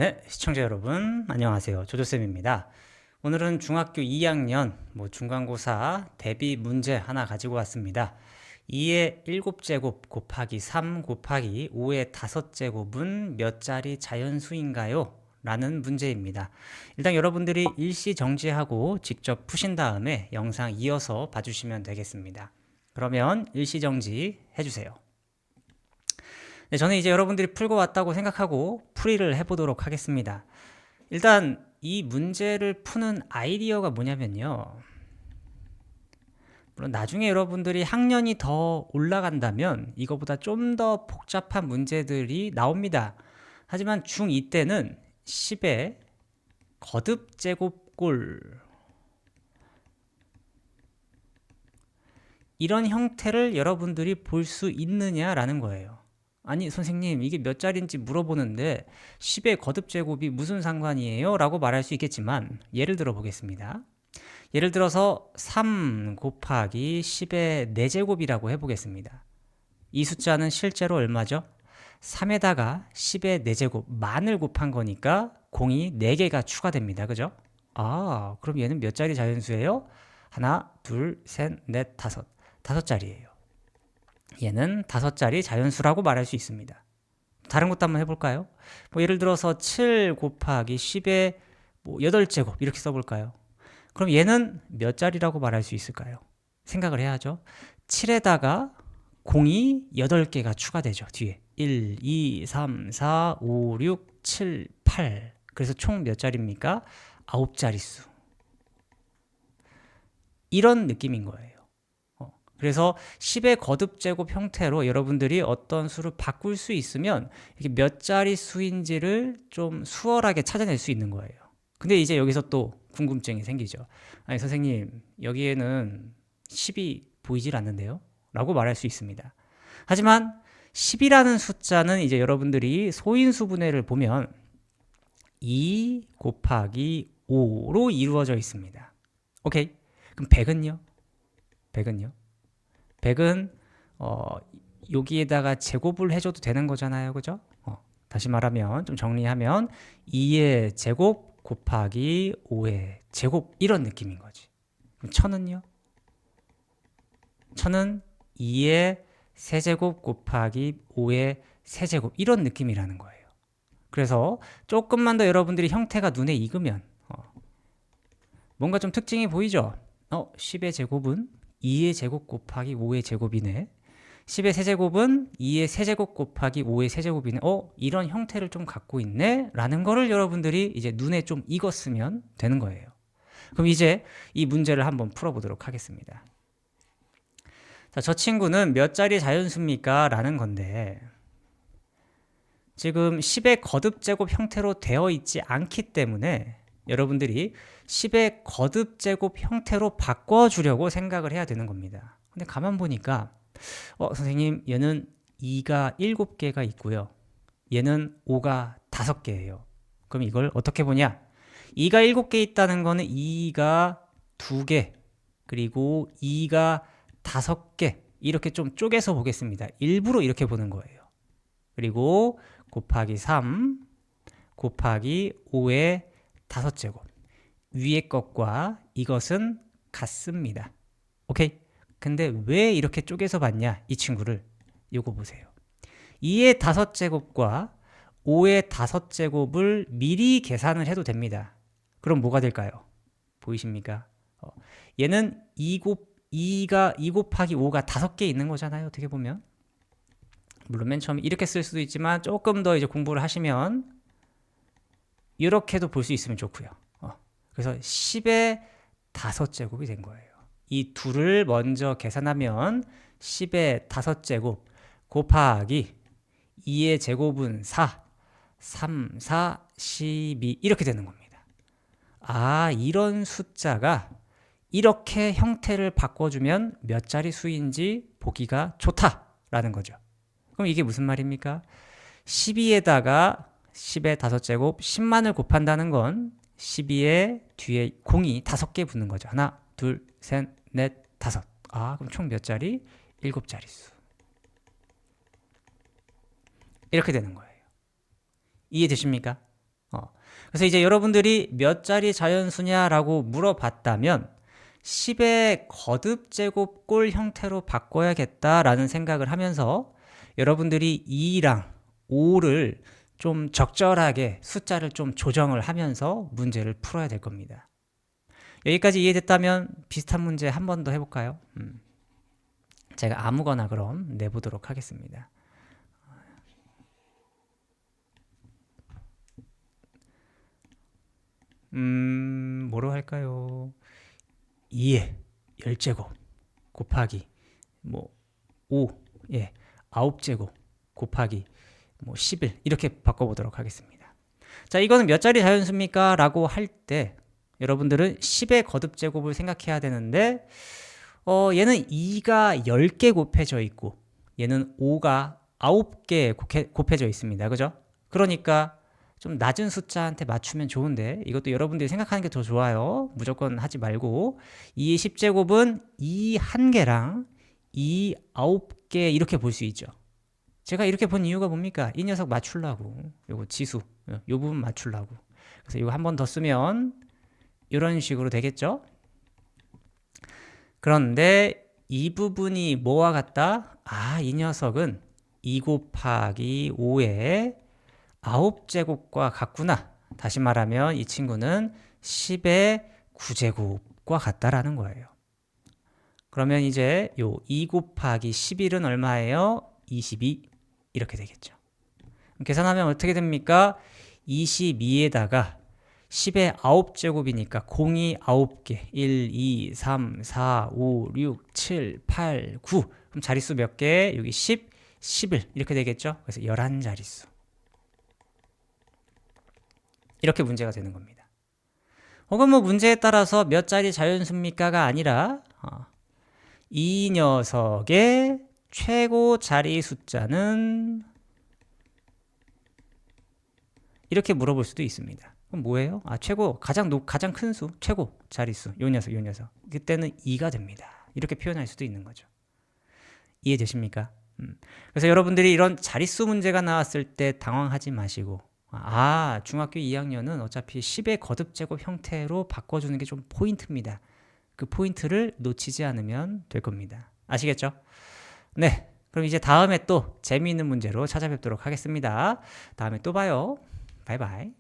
네, 시청자 여러분 안녕하세요. 조조쌤입니다. 오늘은 중학교 2학년 중간고사 대비 문제 하나 가지고 왔습니다. 2의 7제곱 곱하기 3 곱하기 5의 5제곱은 몇 자리 자연수인가요? 라는 문제입니다. 일단 여러분들이 일시정지하고 직접 푸신 다음에 영상 이어서 봐주시면 되겠습니다. 그러면 일시정지 해주세요. 네, 저는 이제 여러분들이 풀고 왔다고 생각하고 풀이를 해보도록 하겠습니다. 일단 이 문제를 푸는 아이디어가 뭐냐면요. 물론 나중에 여러분들이 학년이 더 올라간다면 이거보다 좀 더 복잡한 문제들이 나옵니다. 하지만 중2 때는 10의 거듭제곱꼴 이런 형태를 여러분들이 볼 수 있느냐라는 거예요. 아니 선생님 이게 몇 자리인지 물어보는데 10의 거듭제곱이 무슨 상관이에요? 라고 말할 수 있겠지만 예를 들어 보겠습니다. 예를 들어서 3 곱하기 10의 4제곱이라고 해보겠습니다. 이 숫자는 실제로 얼마죠? 3에다가 10의 4제곱 만을 곱한 거니까 공이 4개가 추가됩니다. 그죠? 아 그럼 얘는 몇 자리 자연수예요? 하나, 둘, 셋, 넷, 다섯. 5자리예요. 얘는 5자리 자연수라고 말할 수 있습니다. 다른 것도 한번 해볼까요? 예를 들어서 7 곱하기 10의 8제곱 이렇게 써볼까요? 그럼 얘는 몇 자리라고 말할 수 있을까요? 생각을 해야죠. 7에다가 공이 8개가 추가되죠. 뒤에 1, 2, 3, 4, 5, 6, 7, 8 그래서 총 몇 자리입니까? 9자릿수 이런 느낌인 거예요. 그래서 10의 거듭제곱 형태로 여러분들이 어떤 수를 바꿀 수 있으면 이게 몇 자리 수인지를 좀 수월하게 찾아낼 수 있는 거예요. 근데 이제 여기서 또 궁금증이 생기죠. 아니 선생님 여기에는 10이 보이질 않는데요? 라고 말할 수 있습니다. 하지만 10이라는 숫자는 이제 여러분들이 소인수분해를 보면 2 곱하기 5로 이루어져 있습니다. 오케이. 그럼 100은요? 100은 여기에다가 제곱을 해줘도 되는 거잖아요. 그죠? 다시 말하면 좀 정리하면 2의 제곱 곱하기 5의 제곱 이런 느낌인 거지. 그럼 1000은요? 1000은 2의 세제곱 곱하기 5의 세제곱 이런 느낌이라는 거예요. 그래서 조금만 더 여러분들이 형태가 눈에 익으면 뭔가 좀 특징이 보이죠? 10의 제곱은 2의 제곱 곱하기 5의 제곱이네. 10의 세제곱은 2의 세제곱 곱하기 5의 세제곱이네. 이런 형태를 좀 갖고 있네 라는 거를 여러분들이 이제 눈에 좀 익었으면 되는 거예요. 그럼 이제 이 문제를 한번 풀어보도록 하겠습니다. 자, 저 친구는 몇 자리 자연수입니까? 라는 건데 지금 10의 거듭제곱 형태로 되어 있지 않기 때문에 여러분들이 10의 거듭제곱 형태로 바꿔주려고 생각을 해야 되는 겁니다. 근데 가만 보니까 선생님 얘는 2가 7개가 있고요. 얘는 5가 5개예요. 그럼 이걸 어떻게 보냐? 2가 7개 있다는 거는 2가 2개 그리고 2가 5개 이렇게 좀 쪼개서 보겠습니다. 일부러 이렇게 보는 거예요. 그리고 곱하기 3 곱하기 5의 5제곱 위의 것과 이것은 같습니다. 오케이? 근데 왜 이렇게 쪼개서 봤냐? 이 친구를 요거 보세요. 2의 5제곱과 5의 5제곱을 미리 계산을 해도 됩니다. 그럼 뭐가 될까요? 보이십니까? 얘는 2 곱하기 5가 5개 있는 거잖아요. 어떻게 보면 물론 맨 처음에 이렇게 쓸 수도 있지만 조금 더 이제 공부를 하시면 이렇게도 볼 수 있으면 좋고요. 그래서 10의 5제곱이 된 거예요. 이 둘을 먼저 계산하면 10의 5제곱 곱하기 2의 제곱은 4, 3, 4, 12 이렇게 되는 겁니다. 아, 이런 숫자가 이렇게 형태를 바꿔주면 몇 자리 수인지 보기가 좋다라는 거죠. 그럼 이게 무슨 말입니까? 12에다가 10의 5제곱 10만을 곱한다는 건 12의 뒤에 공이 5개 붙는 거죠. 하나, 둘, 셋, 넷, 5. 아, 그럼 총 몇 자리? 7자릿수. 이렇게 되는 거예요. 이해되십니까? 그래서 이제 여러분들이 몇 자리 자연수냐라고 물어봤다면 10의 거듭제곱꼴 형태로 바꿔야겠다라는 생각을 하면서 여러분들이 2랑 5를 좀 적절하게 숫자를 좀 조정을 하면서 문제를 풀어야 될 겁니다. 여기까지 이해됐다면 비슷한 문제 한 번 더 해볼까요? 제가 아무거나 그럼 내보도록 하겠습니다. 뭐로 할까요? 2의 10제곱 곱하기 뭐 5, 9제곱 곱하기 뭐 11 이렇게 바꿔보도록 하겠습니다. 자, 이거는 몇 자리 자연수입니까? 라고 할 때 여러분들은 10의 거듭제곱을 생각해야 되는데 얘는 2가 10개 곱해져 있고 얘는 5가 9개 곱해져 있습니다. 그죠? 그러니까 좀 낮은 숫자한테 맞추면 좋은데 이것도 여러분들이 생각하는 게 더 좋아요. 무조건 하지 말고 2의 10제곱은 2 1개랑 2 9개 이렇게 볼 수 있죠. 제가 이렇게 본 이유가 뭡니까? 이 녀석 맞추려고. 요거 지수, 요 부분 맞추려고. 그래서 이거 한 번 더 쓰면 이런 식으로 되겠죠? 그런데 이 부분이 뭐와 같다? 이 녀석은 2 곱하기 5의 9제곱과 같구나. 다시 말하면 이 친구는 10의 9제곱과 같다라는 거예요. 그러면 이제 요 2 곱하기 11은 얼마예요? 22 이렇게 되겠죠. 계산하면 어떻게 됩니까? 22에다가 10의 9제곱이니까 0이 9개 1, 2, 3, 4, 5, 6, 7, 8, 9 그럼 자릿수 몇 개? 여기 10, 11 이렇게 되겠죠. 그래서 11자릿수 이렇게 문제가 되는 겁니다. 혹은 뭐 문제에 따라서 몇 자리 자연수입니까가 아니라 이 녀석의 최고 자리 숫자는 이렇게 물어볼 수도 있습니다. 그럼 뭐예요? 최고 가장 큰 수, 최고 자릿수 요 녀석. 그때는 2가 됩니다. 이렇게 표현할 수도 있는 거죠. 이해되십니까? 그래서 여러분들이 이런 자릿수 문제가 나왔을 때 당황하지 마시고 중학교 2학년은 어차피 10의 거듭제곱 형태로 바꿔주는 게 좀 포인트입니다. 그 포인트를 놓치지 않으면 될 겁니다. 아시겠죠? 네, 그럼 이제 다음에 또 재미있는 문제로 찾아뵙도록 하겠습니다. 다음에 또 봐요. 바이바이.